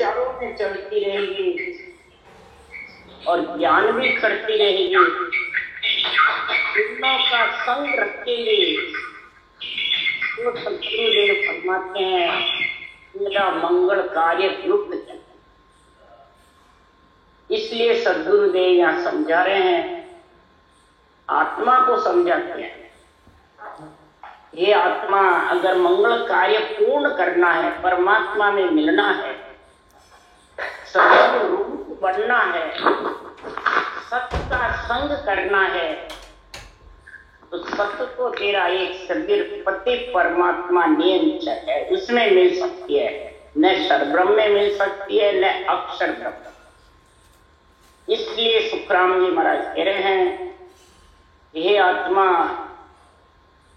विचारों में चलती रहेगी और ज्ञान भी करती रहेगी, तीनों का संग रखेंगे तो सदगुरुदेव फरमाते हैं मेरा मंगल कार्य युक्त है। इसलिए सदगुरुदेव यहाँ समझा रहे हैं, आत्मा को समझाते हैं, ये आत्मा अगर मंगल कार्य पूर्ण करना है, परमात्मा में मिलना है, सगुण रूप बनना है, सत्य का संग करना है, तो सत्य को तेरा एक शरीर पति परमात्मा नियंत्रण है, उसमें मिल सकती है। न सरब्रह्म में मिल सकती है, न अक्षर ब्रह्म। इसलिए सुखराम जी महाराज कह रहे हैं, हे आत्मा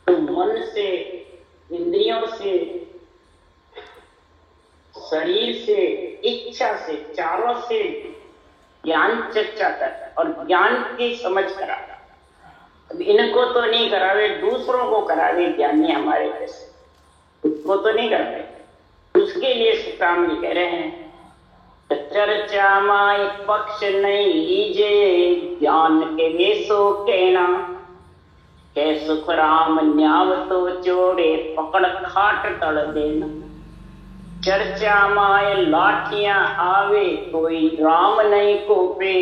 तुम मन से, इंद्रियों से, शरीर से, इच्छा से, चारों से ज्ञान चर्चा कर और ज्ञान की समझ करा। अब इनको तो नहीं करावे, दूसरों को करावे ज्ञानी हमारे जैसे, उसको तो नहीं करावे। उसके लिए सुखराम जी कह रहे हैं, चर्चा माय पक्ष नहीं लीजे, ज्ञान के वेशो कहना, के सुख राम न्याव तो चोड़े, पकड़ खाट तल देना। चर्चा माय लाठियां आवे, कोई राम नहीं कोपे,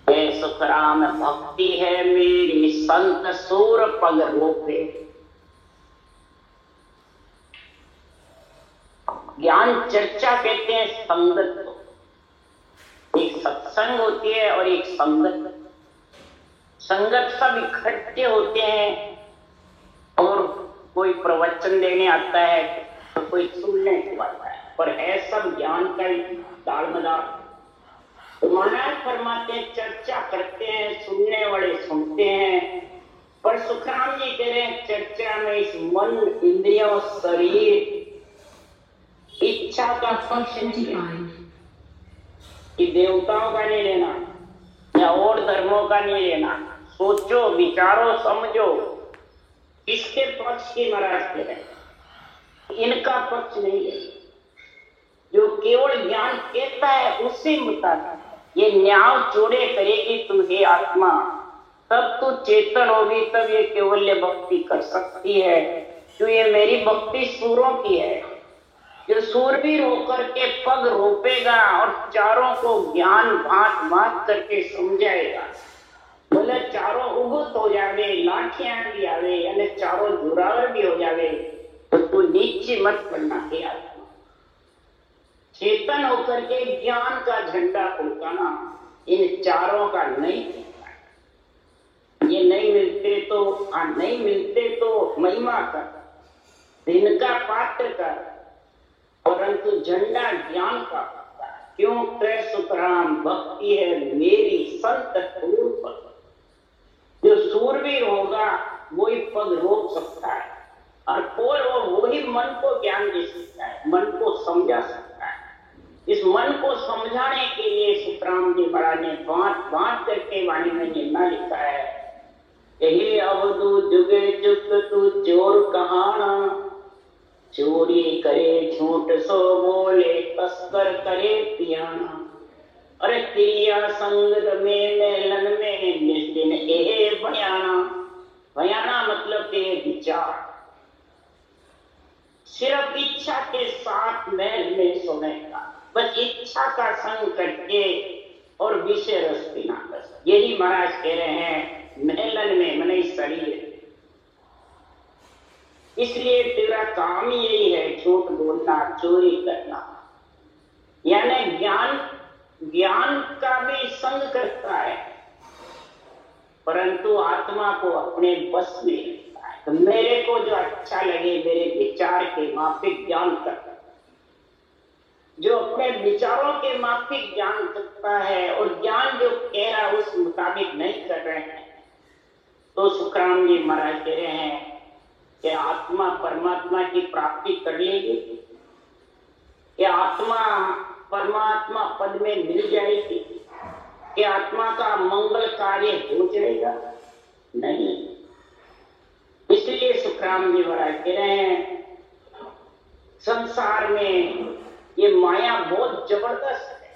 के सुख राम भक्ति है मेरी, संत सूर पग रोपे। ज्ञान चर्चा कहते हैं संगत को। एक सत्संग होती है और एक संगत। संगत सब इकट्ठे होते हैं और कोई प्रवचन देने आता है तो कोई सुनने को आता है, पर है सब ज्ञान का ही दालमदार। तो महाराज फरमाते हैं चर्चा करते हैं, सुनने वाले सुनते हैं, पर सुखराम जी कह रहे हैं चर्चा में इस मन, इंद्रियों, शरीर, इच्छा का पक्ष नहीं लेना, कि देवताओं का नहीं लेना या और धर्मों का नहीं लेना। सोचो, विचारो, समझो किसके पक्ष की महाराज कह रहे हैं, इनका पक्ष नहीं है। जो केवल ज्ञान कहता है उससे मुताबिक ये न्याय चोड़े करेगी तुम्हें आत्मा, तब तू चेतन होगी, तब ये केवल भक्ति कर सकती है। तो ये मेरी भक्ति सूरों की है, जो सूरवीर होकर के पग रोपेगा और चारों को ज्ञान भांत भांत करके समझाएगा। बोले चारों उगत हो जावे, लाठियां भी आवे, यानी चारों जुरावर भी हो जावे, तो तू नीचे मत पड़ना है आत्मा। चेतन होकर के ज्ञान का झंडा फुलकाना इन चारों का नहीं मिलता। ये नहीं मिलते तो महिमा कर, इनका पात्र कर, परंतु झंडा ज्ञान का। क्यों? कै सुखराम भक्ति है मेरी, संत सूर। जो सूरवीर होगा वही पग रोक सकता है, और वही मन को ज्ञान दे सकता है, मन को समझा सकता है। इस मन को समझाने के लिए सुखराम जी महाराज ने बात बात करके वाणी में निम्ना लिखा है, यही अवधु जुगे चुप तू चोर कहाना, चोरी करे झूठ सो बोले, तस्कर करे पियाना। अरे क्रिया संगत में मेलन में निस्दिन ए बयाना। बयाना मतलब के विचार, सिर्फ इच्छा के साथ महल में सोने का, बस इच्छा का संग करके और विषय रस पीना, बस यही महाराज कह रहे हैं मेलन में मने शरीर। इसलिए तेरा काम ही यही है, झूठ बोलना, चोरी करना। यानी ज्ञान का भी संग करता है, परंतु आत्मा को अपने बस में रखता है। तो मेरे को जो अच्छा लगे मेरे विचार के माफिक ज्ञान करता है, जो अपने विचारों के माफिक ज्ञान करता है और ज्ञान जो कह रहा है उस मुताबिक नहीं कर रहे हैं, तो सुखराम जी महाराज कह रहे हैं कि आत्मा परमात्मा की प्राप्ति कर लेगी, कि आत्मा परमात्मा पद में मिल जाएगी, कि आत्मा का मंगल कार्य हो जाएगा? नहीं। इसलिए सुखराम जी महाराज कह रहे हैं संसार में ये माया बहुत जबरदस्त है।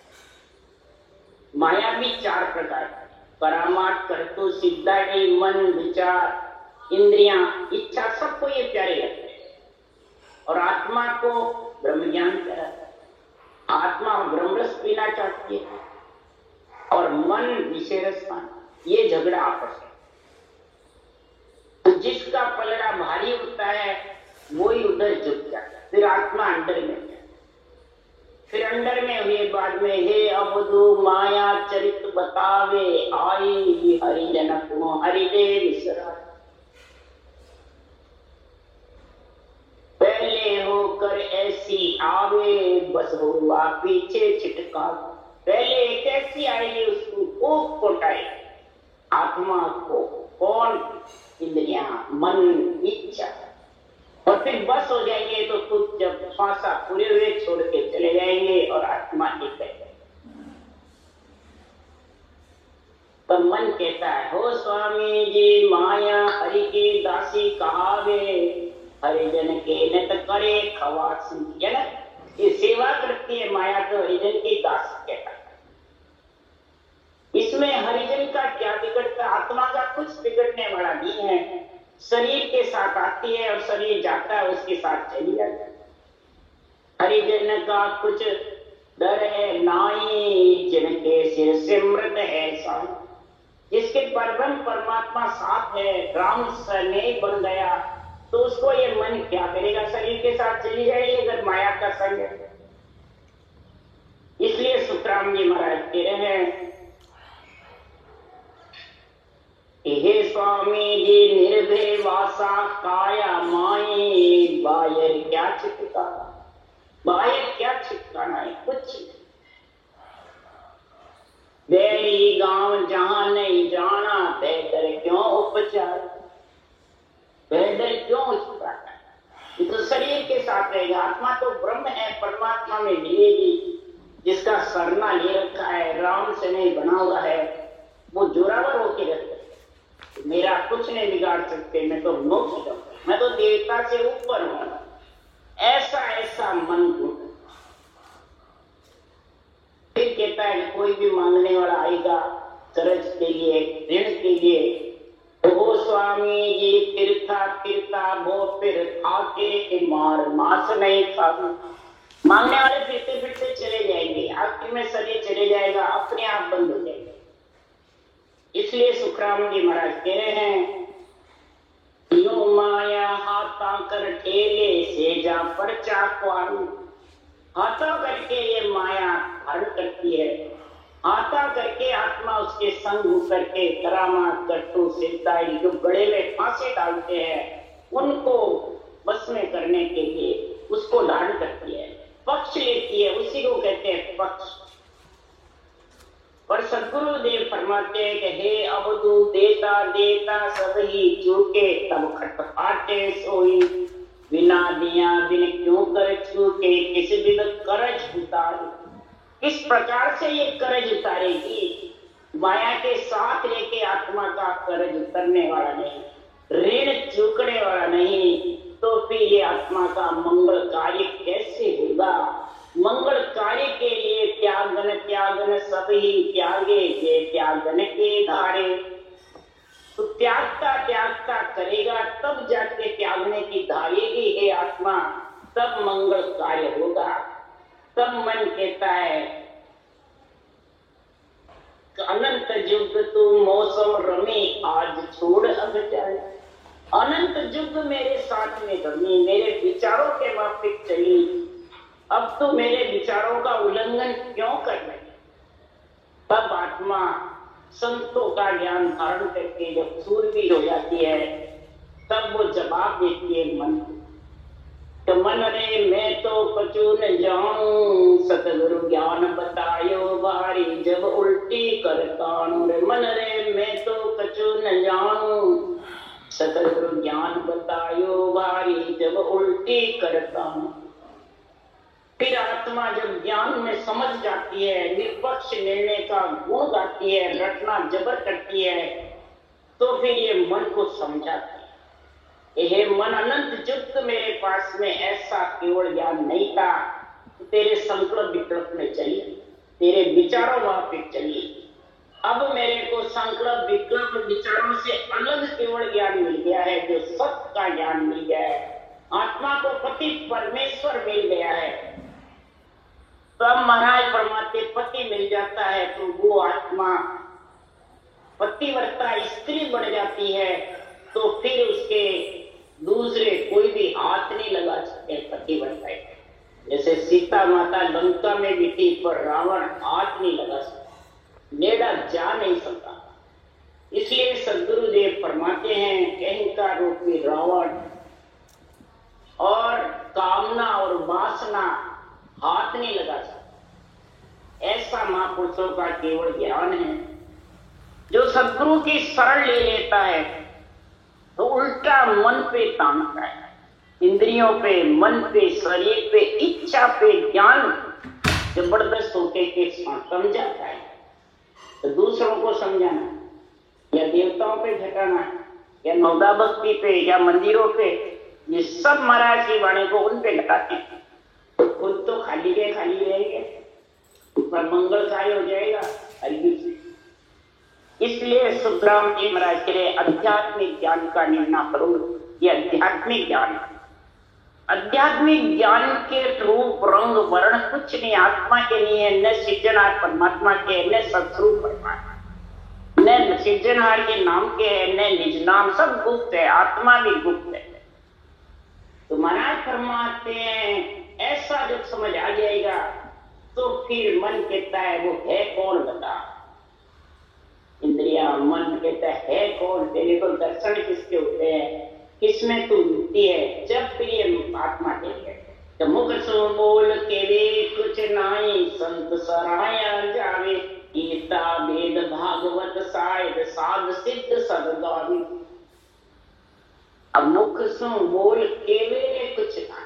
माया भी 4 प्रकार की, करामात, कर्तु, सिद्धाड़ी, मन, विचार, इंद्रियां, इच्छा, सबको ये प्यारे लगते हैं। और आत्मा को ब्रह्म ज्ञान प्यारा है। आत्मा ब्रह्म रस पीना चाहती है और मन विषय रस पाना। ये झगड़ा आपस में। तो जिसका पलड़ा भारी होता है वही उधर झुक जाता है। फिर आत्मा अंदर में जाता है। फिर अंदर में हुए बाद में, हे अवधु माया चरित बतावे, आई हरिजन को हरिदे विसरा। पहले होकर ऐसी आवे, बस हुआ पीछे छिटका। पहले एक ऐसी आएगी, उसको खूब कोटाए आत्मा को। कौन? इंद्रियां, मन, इच्छा। और फिर बस हो जाएंगे तो खुद जब श्वासा पूरे हुए छोड़ के चले जाएंगे और आत्मा एक है। तो मन कहता है, हो स्वामी जी माया हरि के दासी कहावे, हरिजन के नत करे खवासी। है ना, ये सेवा करती है माया, तो हरिजन की दासी कहता है। इसमें हरिजन का क्या बिगड़ता? आत्मा का कुछ बिगड़ने वाला नहीं है। शरीर के साथ आती है और शरीर जाता है, उसके साथ चली जाती है। हरिजन का कुछ डर है नाई, जिनके सिर सिमृत है साई। जिसके परब्रह्म परमात्मा साथ है, राम स्नेह बन गया, तो उसको ये मन क्या करेगा? शरीर के साथ चली जाएगी अगर माया का संग है। इसलिए सुखराम जी महाराज कह रहे हैं, हे स्वामी जी निर्भय वासा काया माई, बायर क्या छिटका। बायर क्या छिटकाना है? कुछ। बैरी गांव जहां नहीं जाना, बेहतर क्यों उपचार। बेहतर क्यों उपचार? ये तो शरीर के साथ रहेगा। आत्मा तो ब्रह्म है, परमात्मा में मिलेगी। जिसका सरना ले रखा है, राम से नहीं बना हुआ है, वो जोरावर होके रहता है। मेरा कुछ नहीं बिगाड़ सकते, मैं तो मोक्ष दूंगा, मैं तो देवता से ऊपर हूं। ऐसा ऐसा मन गुण। फिर कहता है कोई भी मांगने वाला आएगा कर्ज के लिए, ऋण के लिए, तो वो स्वामी जी तीर्था तीर्था वो फिर खाके मार मास नहीं खा। मांगने वाले फिरते फिरते चले जाएंगे, आखिर में शरीर चले जाएगा, अपने आप बंद हो जाएगा। इसलिए सुखराम जी महाराज कह रहे हैं, यो माया हाथा कर ठेले से जा पर चाकवारू। हाथा करके ये माया हरण करती है। हाथा करके आत्मा उसके संग होकर के करामात, कट्टू, सिद्धाई जो बड़े में फांसे डालते हैं, उनको बस में करने के लिए उसको लाड़ करती है, पक्ष लेती है। उसी को कहते हैं पक्ष। और सदगुरुदेव फरमाते हैं कि हे अवधू देता देता सब ही चूके, तब खटखटाते सोई। बिना दिया बिन क्यों कर चूके, किस विध करज उतारे। किस प्रकार से ये करज उतारेगी? माया के साथ लेके आत्मा का करज उतरने वाला नहीं, ऋण चूकने वाला नहीं, तो फिर ये आत्मा का मंगल कार्य कैसे होगा? मंगल कार्य के लिए त्यागन त्यागन सब ही त्यागे, ये त्यागन के धारे। तो त्यागता त्यागता करेगा तब जाके त्यागने की धारेगी हे आत्मा, तब मंगल कार्य होगा। तब मन कहता है अनंत युग तू मौसम रमी, आज छोड़ अब जाए। अनंत युग मेरे साथ में रमी, मेरे विचारों के वापिक चली, अब तो मेरे विचारों का उल्लंघन क्यों कर रहे? तब आत्मा संतों का ज्ञान धारण करके जब सूरवीर हो जाती है, तब वो जवाब देती है मन को। तो मन रे मैं तो कछु न जानूं, सतगुरु ज्ञान बतायो भारी, जब उल्टी करता रे। मन रे मैं तो कछु न जानूं, सतगुरु ज्ञान बतायो भारी, जब उल्टी करता हूं। फिर आत्मा जब ज्ञान में समझ जाती है, निष्पक्ष निर्णय का गुण गाती है, रटना जबर करती है, तो फिर ये मन को समझाती है, ये मन अनंत युक्त मेरे पास में ऐसा केवल ज्ञान नहीं था, तेरे संकल्प विकल्प में चलिए, तेरे विचारों वहां पे चलिए। अब मेरे को संकल्प विकल्प विचारों से अलग केवल ज्ञान मिल गया है, जो सत्य का ज्ञान मिल गया है, आत्मा को पति परमेश्वर मिल गया है। तब महाराज परमात्मा पति मिल जाता है तो वो आत्मा पतिव्रता स्त्री बन जाती है, तो फिर उसके दूसरे कोई भी हाथ नहीं लगा सकते पतिव्रता। जैसे सीता माता लंका में भी थी पर रावण हाथ नहीं लगा सकता, नेड़ा जा नहीं सकता। इसलिए सदगुरुदेव फरमाते हैं अहंकार रूपी रावण और कामना और वासना हाथ नहीं लगा सकता। ऐसा महापुरुषों का केवल ज्ञान है। जो सदगुरु की शरण ले लेता है तो उल्टा मन पे तानता है, इंद्रियों पे, मन पे, शरीर पे, इच्छा पे ज्ञान जबरदस्त होके के समझाता है। तो दूसरों को समझाना या देवताओं पे घटाना या नौदा भक्ति पे या मंदिरों पे, ये सब महाराज की वाणी को उन पे घटाते हैं। तो खुद तो खाली के खाली रहेंगे, पर मंगल कार्य हो जाएगा हरिगुरु से। इसलिए सुखराम जी महाराज के आध्यात्मिक ज्ञान का निर्णय करो। ये आध्यात्मिक ज्ञान, आध्यात्मिक ज्ञान के रूप रंग वर्ण कुछ नहीं आत्मा के नहीं है, न सृजनहार परमात्मा के, न सत्स्वरूप परमात्मा, न सृजनहार के नाम के है, न निज नाम, सब गुप्त है, आत्मा भी गुप्त है। तो महाराज फरमाते हैं ऐसा जब समझ आ जाएगा तो फिर मन कहता है वो है कौन बता। इंद्रिया मन कहता है कौन, तेरे को दर्शन किसके होते हैं, किसमें तू मुक्ति है। जब फिर ये आत्मा कहते हैं तो मुख सो बोल के वे कुछ नाई, संत सराया जावे, गीता वेद भागवत साहित्य साध सिद्ध सदगावी। अब मुख सो बोल के वे कुछ नाई,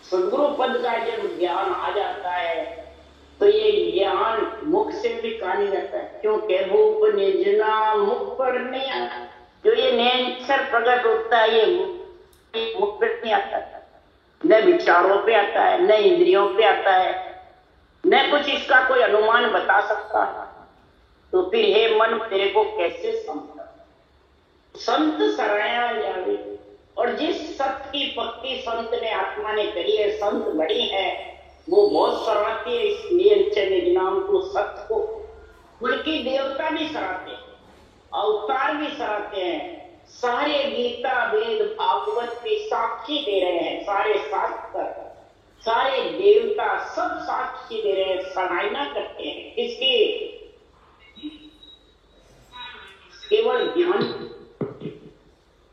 सदगुरु पद का जब ज्ञान आ जाता है तो ये ज्ञान मुख से भी कहा नहीं जाता है, क्योंकि भूप निजना मुख पर नहीं आता। जो ये नेचर प्रकट होता है ये मुख पर नहीं आता, न विचारों पे आता है, न इंद्रियों पे आता है, न कुछ इसका कोई अनुमान बता सकता है। तो फिर हे मन तेरे को कैसे समझा। संत सराया जावे, और जिस सत्य की पक्की संत ने आत्मा ने करी है, संत बड़ी है, वो बहुत सराहती है इस निज नाम को, सत्य को। बल्कि देवता भी सराहते हैं, अवतार भी सराहते हैं, सारे गीता वेद भागवत भी साक्षी दे रहे हैं, सारे शास्त्र, सारे देवता सब साक्षी दे रहे हैं, सराहना करते हैं। इसकी केवल ज्ञान,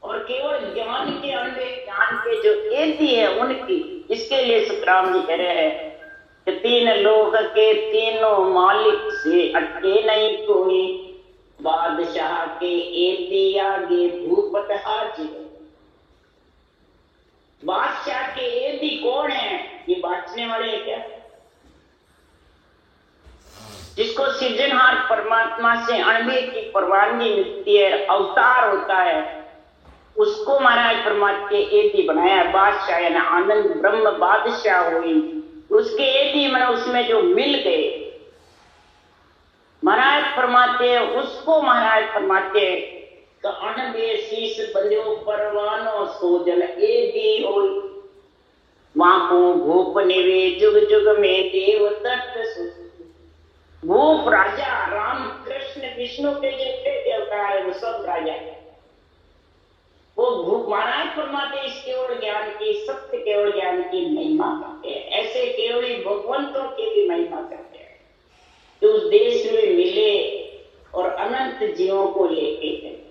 और केवल ज्ञान के अंदर ज्ञान के जो एति है उनकी, इसके लिए सुखराम जी कह रहे हैं कि तीन लोक के तीनों मालिक से अटके नहीं कोई, बादशाह के एति आगे भूपत हाजिर। बादशाह के एति कौन है, ये बांटने वाले है क्या? जिसको सृजनहार परमात्मा से अणबे की परवानगी मिलती है, अवतार होता है, उसको महाराज परमात्मा के एति बनाया। बादशाह यानी आनंद ब्रह्म बादशाह हुई, उसके एति मैंने उसमें जो मिल गए महाराज परमात्मा, उसको महाराज परमात्मा का अणबे शीश बंध्यो परवानो सोजल एति होई, वापो भूप निवे जुग जुग में देव तत्व। भूप राजा राम कृष्ण विष्णु के जितने देवता है वो सब राजा है। वो भूप महाराज परमात्मा इस केवल ज्ञान की, सत्य केवल ज्ञान की महिमा करते हैं। ऐसे केवल भगवंतों की भी महिमा करते हैं जो उस देश में मिले और अनंत जीवों को लेके गए।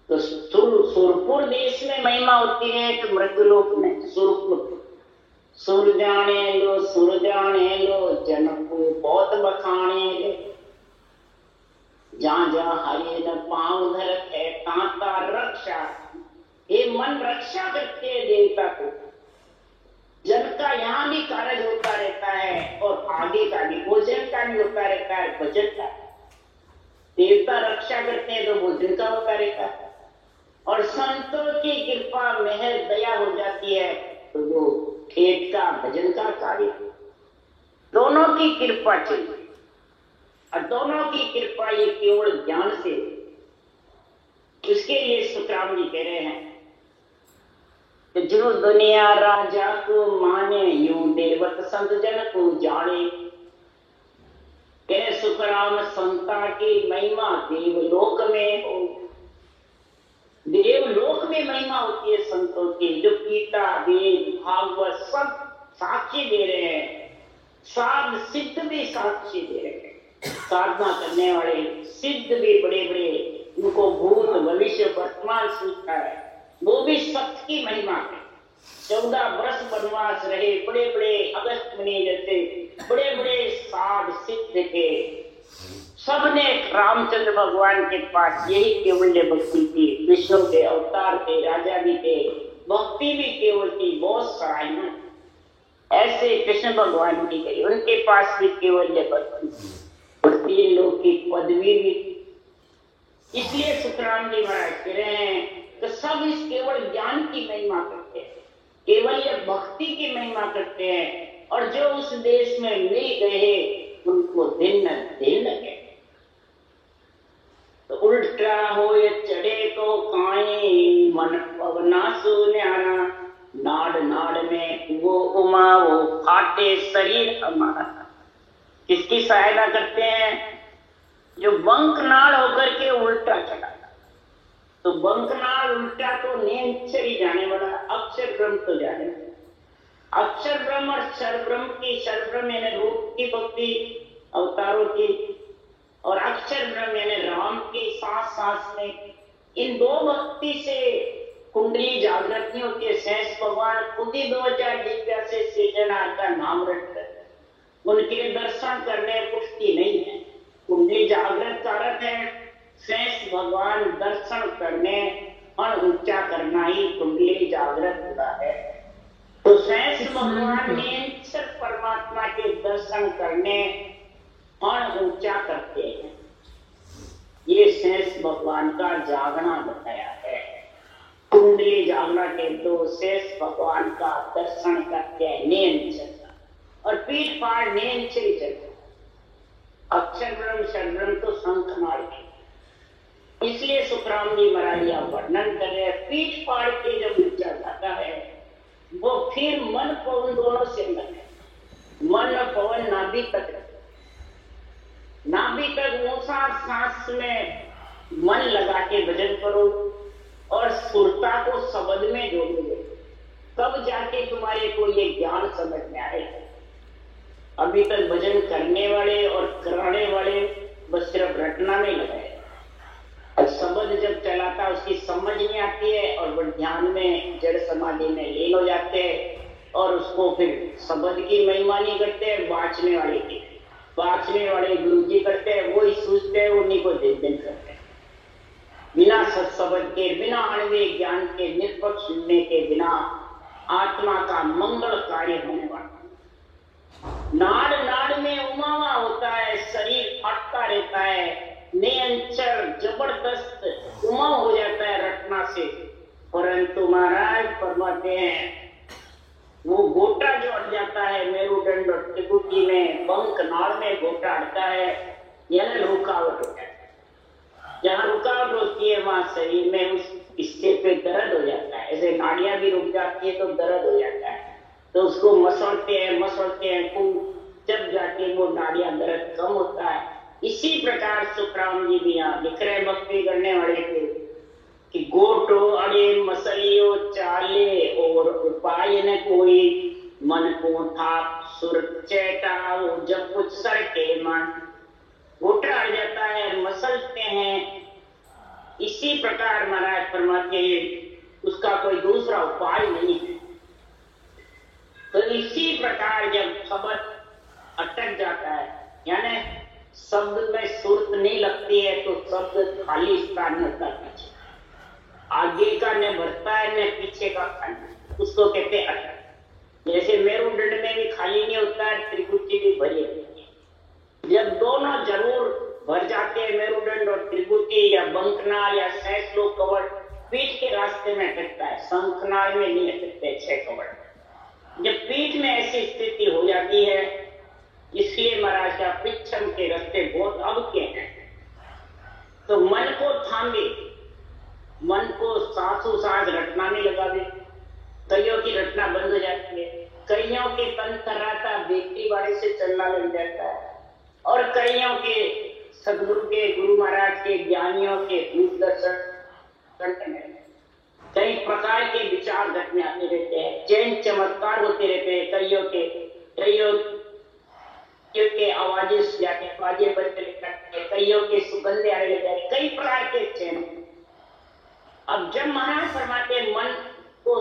तो सुरपुर देश में महिमा होती है तो मृत्युलोक में सुरपुर, सुर जाने लो जनकु बहुत बखाने ले, जहां जहां हरि न पांव धरत है तांता रक्षा। ये मन रक्षा करते हैं देवता को, जन का यहाँ भी कार्य होता रहता है और आगे का भी भोजन का भी होता रहता है, भजन का। देवता रक्षा करते हैं तो भोजन का होता रहता है, और संतों की कृपा मेहर दया हो जाती है तो वो खेत का भजन का कार्य। दोनों की कृपा चाहिए और दोनों की कृपा ये केवल ज्ञान से। इसके लिए सुखराम जी कह रहे हैं कि जो दुनिया राजा को माने यूं देवत संत जन को जाने। कह सुखराम संता की महिमा देवलोक में हो। देवलोक में महिमा होती है संतों की, जो गीता वेद भागवत सब साक्षी दे रहे हैं, साध सिद्ध भी साक्षी दे रहे हैं। साधना करने वाले सिद्ध भी बड़े बड़े, उनको भूत भविष्य वर्तमान सूचता है, वो भी सत्य की महिमा है। 14 वर्ष वनवास रहे, बड़े बड़े अगस्त मुनि जैसे बड़े बड़े साध सिद्ध थे, सबने रामचंद्र भगवान के पास यही केवल्य भक्ति थी। विष्णु के अवतार थे, राजा भी थे, भक्ति भी केवल थी, बहुत सराहनीय। ऐसे कृष्ण भगवान की गई, उनके पास भी केवल्य भक्ति और 3 लोग की पदवी भी। इसलिए सुखराम जी महाराज कह रहे हैं कि सब इस केवल ज्ञान की महिमा करते हैं, केवल ये भक्ति की महिमा करते हैं, और जो उस देश में मिल गए उनको दिन लगे। तो उल्टा हो ये चढ़े तो काई मन पवना सुन्याना। नाड़ नाड़ में वो उमा वो फाटे शरीर हमारा। किसकी सहायता करते हैं? जो बंकनाड़ होकर के उल्टा चढ़ा। तो बंकनाड़ उल्टा तो नेमचर ही जाने वाला, अक्षर ब्रह्म तो जाने वाला। अक्षर ब्रह्म और क्षर ब्रह्म की, क्षर ब्रह्म यानी रूप की भक्ति अवतारों की, और अक्षर ब्रह्म यानी राम की सांस सांस में। इन दो भक्ति से कुंडली जागृत नहीं होती है। शेष भगवान खुद ही 2000 दिव्या से सृजनहार का नाम रखते हैं, उनके दर्शन करने पुष्टि नहीं है। कुंडली जागृत कारक है, शेष भगवान दर्शन करने और ऊंचा करना ही कुंडली जागृत होता है। तो शेष भगवान ने परमात्मा के दर्शन करने और ऊंचा करते हैं। ये शेष भगवान का जागना बताया है। कुंडली जागना के 2 शेष भगवान का दर्शन करते हैं नेम चलता, और पीठ फाड़ नेम से चलता। अक्षर ब्रह्म क्षर ब्रह्म तो शंखनाद है। इसलिए सुखराम जी महाराज यह वर्णन कर रहे हैं, पीठ फाड़ के जब ऊंचा जाता है वो फिर मन पवन दोनों से अंदर है। मन पवन नाभि तक, नाभि तक ऊंचा सांस में मन लगा के भजन करो और सुरता को शब्द में जोड़ोगे, तब जाके तुम्हारे को ये ज्ञान समझ में आएगा। अभी तक भजन करने वाले और कराने वाले बस सिर्फ रटना में लगाए, और शब्द जब चलाता उसकी समझ नहीं आती है, और वो ध्यान में जड़ समाधि में लीन हो जाते हैं, और उसको फिर शब्द की महिमा नहीं करते, बाँचने वाले की। बाँचने वाले गुरु जी करते हैं, वो ही सोचते हैं, उन्हीं को देख देख करते हैं। बिना सत्शब्द के, बिना अणुवे ज्ञान के, निष्पक्ष सुनने के बिना आत्मा का मंगल कार्य होने वाला। नाड़ नाड़ में उमावा होता है, शरीर फटता रहता है, नियंचर जबरदस्त उमा हो जाता है रटना से। परंतु महाराज फरमाते हैं वो गोटा जो अट जाता है मेरुदंड और त्रिकुटी में, बंक नाड़ में गोटा अटता है, यानी रुकावट हो जाता है। जहाँ रुकावट होती है वहां शरीर में उस हिस्से पे दर्द हो जाता है। ऐसे नाड़ियां भी रुक जाती है तो दर्द हो जाता है, तो उसको मसलते हैं खूब, जब जाके वो नाड़ियां दर्द कम होता है। इसी प्रकार सुखराम जी भी यहाँ लिख रहे भक्ति करने वाले थे कि गोटो अड़े मसलियो चाले और उपाय न कोई, मन को था सुर चेताओ जब कुछ सर के मन। गोटा अड़ जाता है, मसलते हैं। इसी प्रकार महाराज फरमाते हैं उसका कोई दूसरा उपाय नहीं है। तो इसी प्रकार जब शब्द अटक जाता है, यानी शब्द में सुरत नहीं लगती है, तो शब्द खाली स्थान होता है, आगे का न भरता है न पीछे का खाली, उसको कहते हैं अटक। जैसे मेरुदंड में भी खाली नहीं होता है, त्रिकुटी भी भरी रहती है। जब दोनों जरूर भर जाते हैं, मेरुदंड और त्रिकुटी या बंकनाल या शेष लोक कवच, पीठ के रास्ते में अटकता है, शंखनाद में नहीं अटकते 6 कमर। जब पीठ में ऐसी स्थिति हो जाती है, इसलिए महाराज का पिछम के रास्ते बहुत अब के हैं। तो मन को थामे, मन को सांसों सांस रटना में लगा दे। कईयों की रटना बंद हो जाती है, कईयों के तन तराता बेटी वाले से चलना लग जाता है, और कईयों के सदगुरु के, गुरु महाराज के, ज्ञानियों के रूप दर्शन कई प्रकार के विचार घट में आते रहते हैं, चैन चमत्कार होते रहते हैं। कईयों के आवाजें जाके बाजे बजने लगते हैं, कईयों के सुगंधे आने लगते हैं, कई प्रकार के चैन। अब जब महाराज फरमाते मन को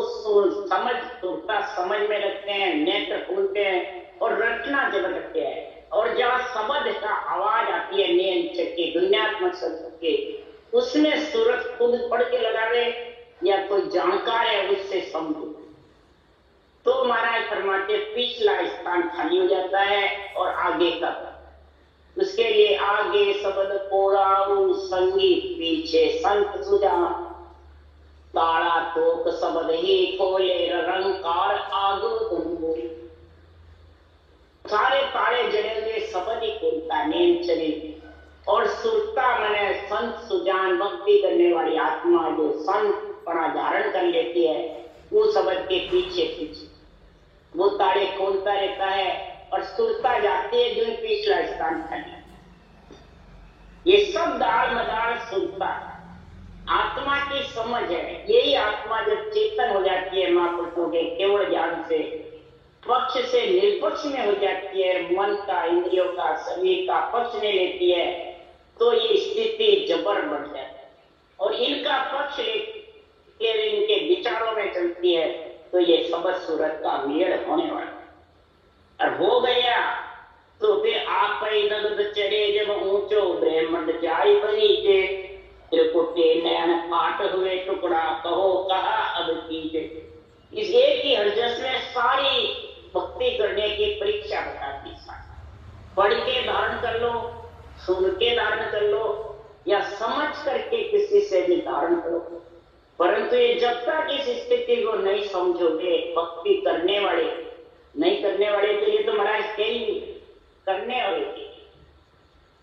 समझ में रखते हैं, नेत्र खोलते हैं और रचना जब रखते हैं, और जहाँ शब्द का आवाज आती है नैन चक्के दुनियात्मक शब्द के, उसमें सूरत खुद पढ़ के लगावे या कोई जानकार है उससे समझो, तो महाराज फरमाते पिछला स्थान खाली हो जाता है और आगे का। उसके लिए आगे शब्द कोड़ाऊ संगीत, पीछे संत सुजा, ताड़ा तोक शब्द ही खोले रंकार आगो तुम। सारे ताड़े जड़े हुए शब्द ही खोलता नैन चले, और सुरता मैंने संत सुजान भक्ति करने वाली आत्मा जो संत पड़ा धारण कर लेती है, वो शब्द के पीछे पीछे वो ताड़े खोलता रहता है और सुरता जाती है जो पिछला स्थान खाली। ये सब दाल मदाल सुरता आत्मा की समझ है। यही आत्मा जब चेतन हो जाती है महापुरुषों के केवल ज्ञान से, पक्ष से निर्पक्ष में हो जाती है, मन का, इंद्रियों का, शरीर का पक्ष ले लेती है, तो ये स्थिति जबर बढ़ जाती है। और इनका पक्ष लेकर इनके विचारों में चलती है, तो ये शब्द सूरत का मेड़ होने वाला। और हो गया तो फिर आप दगद चढ़े जब ऊंचो ब्रह्मंड जाई बनी के, त्रिपुटे नयन पाट हुए टुकड़ा कहो कहा अब कीजे। इस एक ही हरजस में सारी भक्ति करने की परीक्षा बताती है। पढ़ के धारण कर लो, सुन के धारण कर लो, या समझ करके किसी से भी धारण करो, परंतु ये जब तक इस स्थिति को नहीं समझोगे, भक्ति करने वाले नहीं करने वाले के लिए तो महाराज कहेंगे, करने वाले के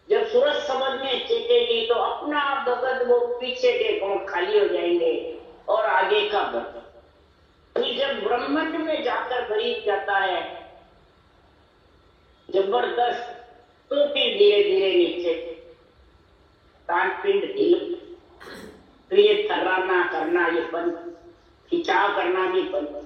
जब सूरज समझ में चेतेगी तो अपना आप भगत वो पीछे के कोण खाली हो जाएंगे और आगे का भक्त। फिर जब ब्रह्मांड में जाकर गरीब जाता है जबरदस्त, तो फिर धीरे धीरे नीचे तान पिंड ढील, तो ये थर्राना करना ये बंद, खिंचाव करना भी बंद।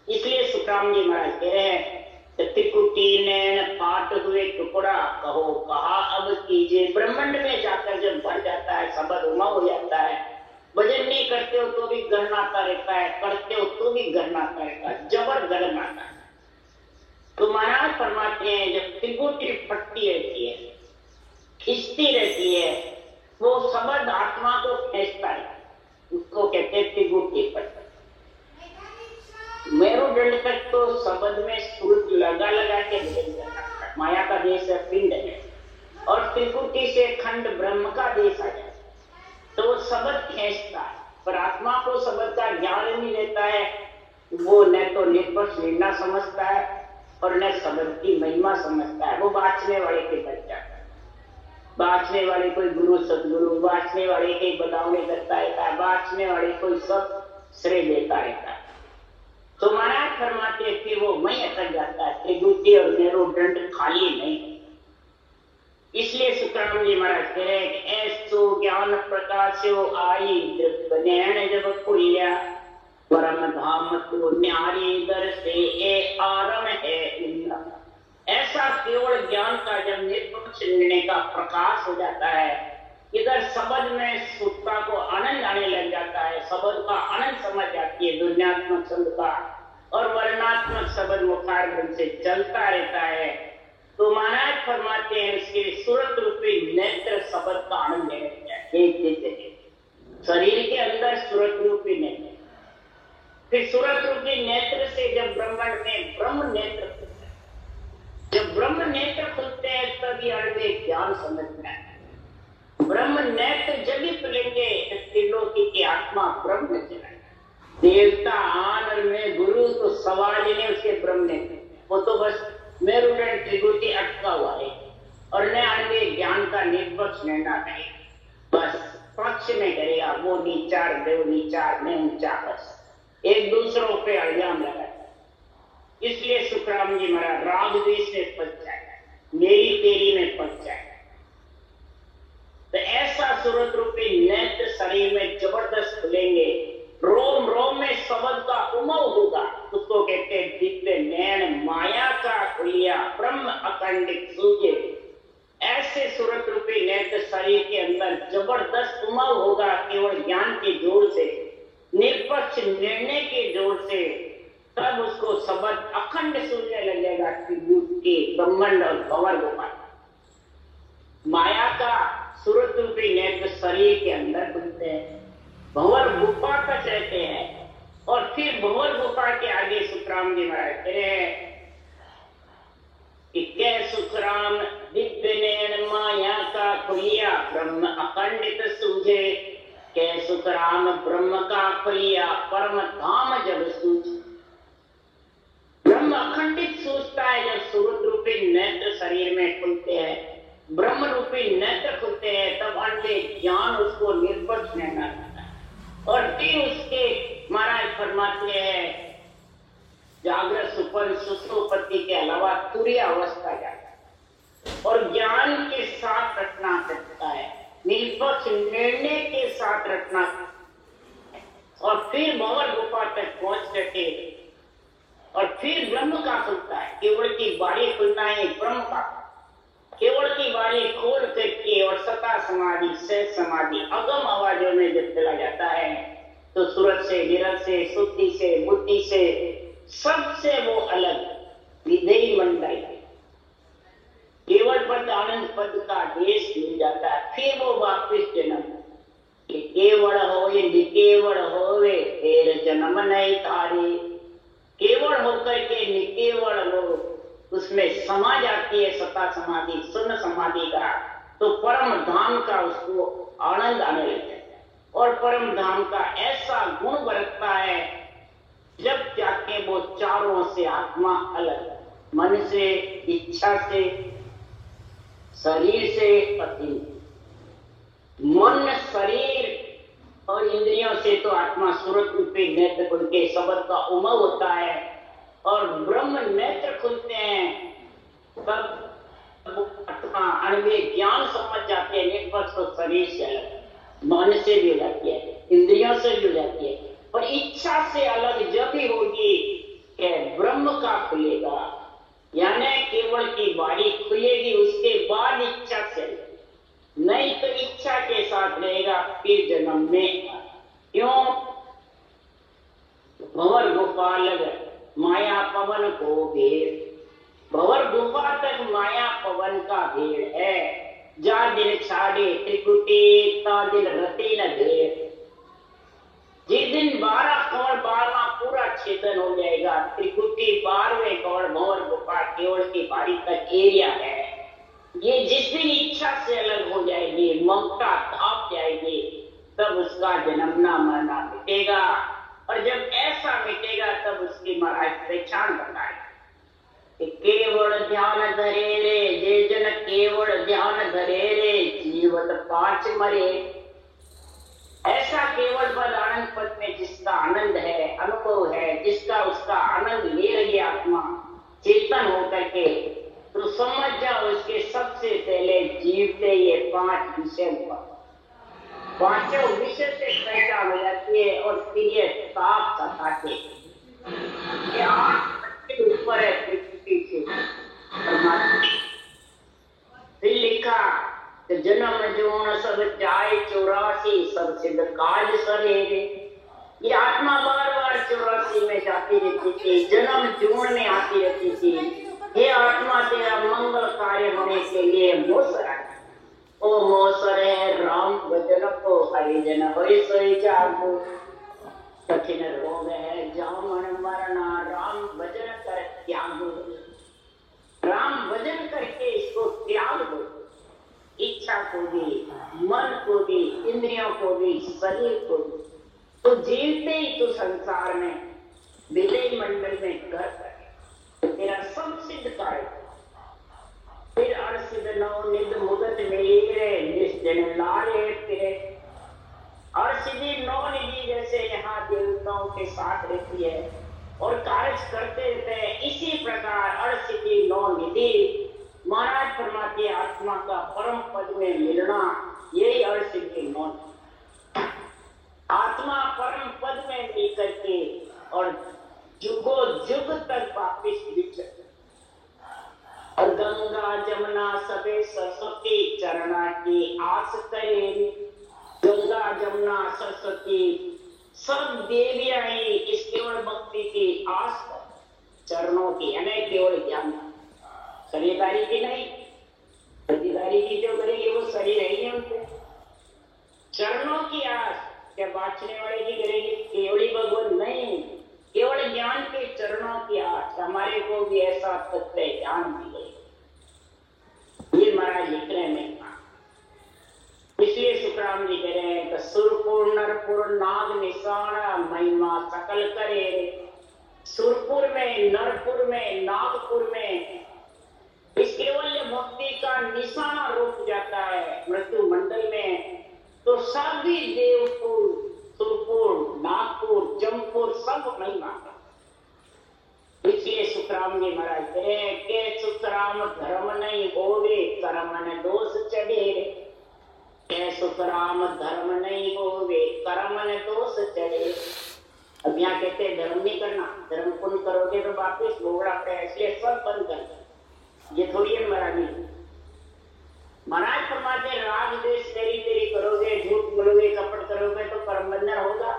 इसलिए सुखराम जी महाराज कह रहे हैं, त्रिकुटी नैन पाट हुए टुकड़ा कहो कहा अब कीजिए। ब्रह्मांड में जाकर जब भर जाता है, शब्द उमा हो जाता है, भजन नहीं करते हो तो भी गणनाता रहता है, करते हो तो भी गणनाता रहता है, जबर गणनाता है। तो महाराज फरमाते हैं जब त्रिकुटी फटती रहती है, खिंचती रहती है, वो शब्द आत्मा को खींचता है, उसको कहते हैं त्रिकुटी फट। मेरुदंड तक तो शब्द में सूरत लगा लगा के माया का देश है, पिंड है, और त्रिकुटी से खंड ब्रह्म का देश आ जाए, तो वो शब्द खींचता है। पर आत्मा को शब्द का ज्ञान नहीं रहता है, वो न तो निष्पक्ष निर्णय समझता है और न शब्द की महिमा समझता है। वो बांचने वाले के बच जाता है, बांचने वाले कोई गुरु सदगुरु, बांचने वाले के बदावने करता रहता है, बांचने वाले कोई सब श्रेय देता रहता है। तो महाराज फरमाते कि वो वहीं अटक जाता है, त्रिकुटी और मेरुदंड खाली नहीं। इसलिए सुखराम जी महाराज कह रहे हैं ऐसो ज्ञान प्रकाशो आई नैन जब खुल्या, परम धाम तो न्यारी दर से ए आरम है इंद्र। ऐसा केवल ज्ञान का जब निष्पक्ष निर्णय का प्रकाश हो जाता है, इधर शब्द में सुखता को आनंद आने लग जाता है, शब्द का आनंद समझ जाती है दुनियात्मक शब्द का, और वर्णात्मक शब्द मुखारबंद से चलता रहता है। तो महाराज फरमाते हैं उसके सूरत रूपी नेत्र शब्द का आनंद लेने चाहिए। शरीर के अंदर सूरत रूपी नेत्र, फिर सूरत रूपी नेत्र से जब ब्रह्मांड में ब्रह्म नेत्र खुलते हैं, जब ब्रह्म नेत्र खुलते हैं तभी अड़वे ज्ञान समझ में आए। ब्रह्म नेत्र जब भी खुलेंगे त्रिलोकी की आत्मा ब्रह्म वो तो बस मेरुदंड त्रिगुटी अटका हुआ है और न आणविक ज्ञान का निष्पक्ष निर्णय करेगा, बस पक्ष में करेगा, वो नीचार देव नीचार में ऊंचा, बस एक दूसरों पे इल्जाम लगाए। इसलिए सुखराम जी महाराज राग द्वेष में पच जाएगा, मेरी तेरी में पच जाएगा। तो ऐसा सूरत रूपी नेत्र शरीर में जबरदस्त खुलेंगे, रोम रोम में शब्द का उमंग होगा, उसको कहते हैं दिव्य नैन माया का खुलिया ब्रह्म अखंडित सूझे। ऐसे सूरत रूपी नेत्र शरीर के अंदर जबरदस्त उमंग होगा, केवल ज्ञान के जोर से, निष्पक्ष निर्णय के जोर से, तब उसको शब्द अखंड सूझने लगेगा कि ब्रह्मांड और भंवर गोपाल। माया का सूरत रूपी नेत्र शरीर के अंदर खुलते हैं, भंवर गुफा तक रहते हैं, और फिर भंवर गुफा के आगे सुखराम जी महाराज कह रहे हैं कि कै सुखराम दिव्य नैन माया का खुलिया ब्रह्म अखंडित सूझे। कै सुखराम ब्रह्म का खुलिया परम धाम जब सूझे। ब्रह्म अखंडित सूझता है जब सूरत रूपी नेत्र शरीर में खुलते हैं, ब्रह्म रूपी नेत्र खुलते हैं, तब अन्य ज्ञान उसको निष्पक्ष निर्णय करता है। और फिर उसके महाराज फरमाते हैं जागृत सुपन सुषुप्ति के अलावा तुरीय अवस्था जाता है और ज्ञान के साथ रखना सकता है, निष्पक्ष निर्णय के साथ रखना, और फिर भंवर गुफा तक पहुंच सके, और फिर ब्रह्म का खुलता है। केवल की बारी खुलना है ब्रह्म का, केवल की बारी खोल करके और सता समाधि से समाधि अगम आवाजों में जब चला जाता है तो सूरत से, निरत से, शुद्धि से, बुद्धि से, सबसे वो अलग विधेय मंडल, केवल पद आनंद पद का देश मिल जाता है। फिर वो वापिस जन्म कि केवल होए निकेवल होवे फिर जन्म नहीं तारे। केवल होकर के निकेवल हो उसमें समा जाती है सता समाधि, सुन समाधि का, तो परम धाम का उसको आनंद आने लगता है। और परम धाम का ऐसा गुण बरतता है जब जाके वो चारों से आत्मा अलग, मन से, इच्छा से, शरीर से, पति, मन, शरीर और इंद्रियों से तो आत्मा सूरत रूपी नेत्र खुल के शब्द का उमंग होता है, और ब्रह्म नेत्र खुलते हैं तब आत्मा अणुविक ज्ञान समझ जाते हैं, निष्पक्ष तो शरीर से अलग, मन से भी हो जाती है, इंद्रियों से भी हो जाती है, और इच्छा से अलग जब भी होगी कि ब्रह्म का खुलेगा, यानी केवल की बारी खुलेगी, उसके बाद इच्छा से, नहीं तो इच्छा के साथ रहेगा फिर जन्म में। क्यों? भंवर गुफा लग माया पवन को भेद, भंवर गुफा तक माया पवन का भेद है। जा दिन छाड़े त्रिकुटी ता दिन रति न भेद। जिस दिन 12 कवड़ 12वां पूरा छेदन हो जाएगा, त्रिकुटी 12वें कवड़ भंवर गुफा केवल की बारी तक एरिया है। ये जिस दिन इच्छा से अलग हो जाएगी, ममता धाप जाएगी, तब उसका जन्मना मरना मिटेगा, और जब ऐसा मिटेगा तब उसकी महाराज पहचान बताए कि केवल ध्यान धरे रे जे जन केवल ध्यान धरे रे जीवत 5 मरे। ऐसा केवल पद आनंद पद में जिसका आनंद है, अनुभव है, जिसका उसका आनंद ले रही आत्मा चेतन होकर के, तो समझ जाओ इसके सबसे पहले जीवते ये 5 विषय हुआ, 5 विषय से पहचान हो जाती है, और फिर ये साफ सताते ऊपर है पृथ्वी से परमात्मा। फिर लिखा कि जन्म जोन सब जाए 84 सब सिद्ध काज सरेरे। ये आत्मा बार बार 84 में जाती रहती थी, जन्म जोन में आती रहती थी। हे आत्मा तेरा मंगल कार्य होने के लिए मोसर है, ओ मोसर है राम भजन को हरिजन होई सोई जागो। कठिन रोग है जामन मरना राम भजन कर त्यागो। राम भजन करके इसको त्याग दो, इच्छा को भी, मन को भी, इंद्रियों को भी, शरीर को भी। तो जीवते ही तो संसार में विलय मंडल में घर कर तेरा सब बिन लारे फिरे। और सीधी नौ निधि जैसे यहाँ देवताओं के साथ रहती है और कार्य करते रहते हैं, इसी प्रकार अर्सिद्धि नौ निधि महाराज फरमाते आत्मा का परम पद में मिलना, यही अर्सिद्धि नौ। आत्मा परम पद में मिल करके और जुगो जुग तक वापिस विचर। और गंगा जमुना सबे सरस्वती चरणा की आस करे। गंगा जमुना सरस्वती सब देवियां ही इस केवल भक्ति की आस पर, चरणों की, यानी केवल ज्ञान, खरीदारी की नहीं। खरीदारी की जो करेगी वो शरीर है उनसे। चरणों की आस क्या बांटने वाले की करेगी, केवली भगवान नहीं, केवल ज्ञान के चरणों की आस। हमारे को भी ऐसा तत्व ज्ञान मिले, ये महाराज लिख रहे हैं। इसलिए सुखराम जी कह रहे हैं कि सुरपुर नरपुर नाग निशान महिमा सकल करे। सुरपुर में, नरपुर में, नागपुर में इस केवल्य भक्ति का निशाना रुक जाता है मृत्यु मंडल में, तो सभी देवपुर, सुरपुर, नागपुर, जमपुर सब महिमा। इसलिए सुखराम जी महाराज कह रहे हैं के सुखराम धर्म नहीं होवे कर्म न दोष चढ़े। सुखराम धर्म नहीं होवे कर्म न दोष चढ़े। अब यहाँ कहते हैं धर्म नहीं करना, धर्म पुण्य करोगे तो वापिस भोगना पड़ेगा, इसलिए सब बंद कर। ये थोड़ी है महाराज नहीं। महाराज फरमाते राग देश तेरी तेरी करोगे, झूठ बोलोगे, कपट करोगे तो कर्म बंधन होगा।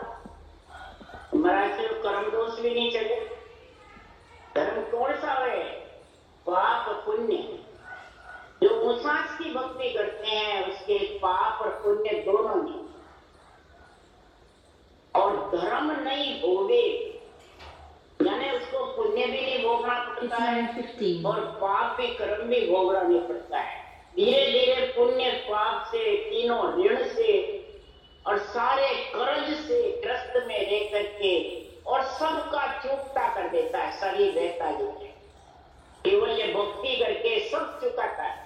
महाराज से कर्म दोष भी नहीं चले। धर्म कौन सा है? पाप पुण्य। जो मुसास की भक्ति करते हैं उसके पाप और पुण्य दोनों नहीं। और धर्म नहीं भोगे, यानी उसको पुण्य भी नहीं भोगना पड़ता है और पाप भी कर्म भी भोगना नहीं पड़ता है। धीरे धीरे पुण्य पाप से, तीनों ऋण से और सारे कर्ज से ग्रस्त में रह करके और सबका चुकता कर देता है। शरीर रहता जो है केवल ये भक्ति करके सब चुकाता है।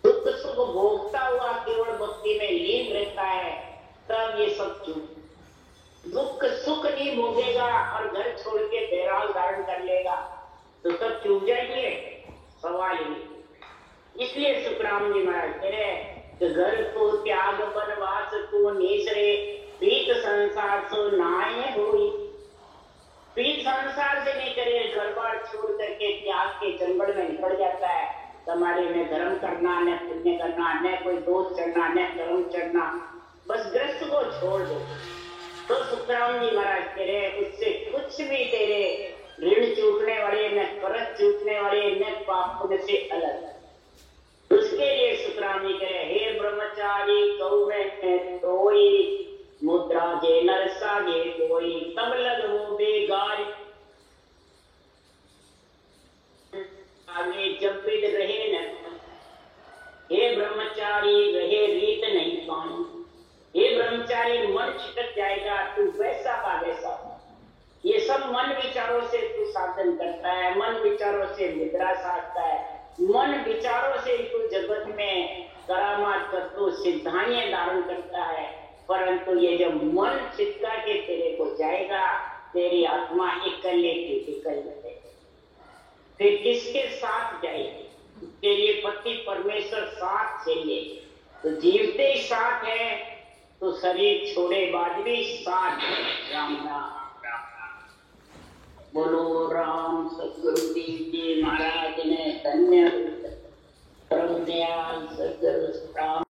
दुख सुख भोगता हुआ केवल भक्ति में लीन रहता है, तब ये सब चूक। दुख सुख नहीं भोगेगा और घर छोड़ के बैराग धारण कर लेगा तो सब चूक जाएंगे, सवाल ही। इसलिए सुखराम जी महाराज कह रहे कि घर को त्याग बनवास को नेसरे, प्रीत संसार सो नाय होई। प्रीत संसार से नहीं करे, घर बार छोड़ करके त्याग के जंगल में निकल जाता है। हमारे में धर्म करना, न पुण्य करना, न कोई दोष चढ़ना, न कर्म चढ़ना, बस ग्रस्त को छोड़ दो। तो सुखराम जी महाराज कह रहे उससे कुछ भी तेरे ऋण चूकने वाले, न कर्ज चूकने वाले, न पाप पुण्य से अलग। उसके लिए सुखराम जी कह रहे हे ब्रह्मचारी कौ में तोई, मुद्रा जे नर सागे कोई, तब लग हो बेगार। आगे जब भी रहे न, हे ब्रह्मचारी रहे रीत नहीं पानी। हे ब्रह्मचारी मन छिटक जाएगा, तू वैसा का वैसा। ये सब मन विचारों से तू साधन करता है, मन विचारों से निद्रा साधता है, मन विचारों से तू जगत में करामात कर तू सिद्धांत धारण करता है। परंतु ये जब मन छिटका के तेरे को जाएगा, तेरी आत्मा इकल्ले की इकल्ले फिर किसके साथ जाएगी? उसके लिए पति परमेश्वर साथ चाहिए। तो जीवते ही साथ है तो शरीर छोड़े बाद भी साथ है। राम राम राम राम। बोलो राम सतगुरु देव।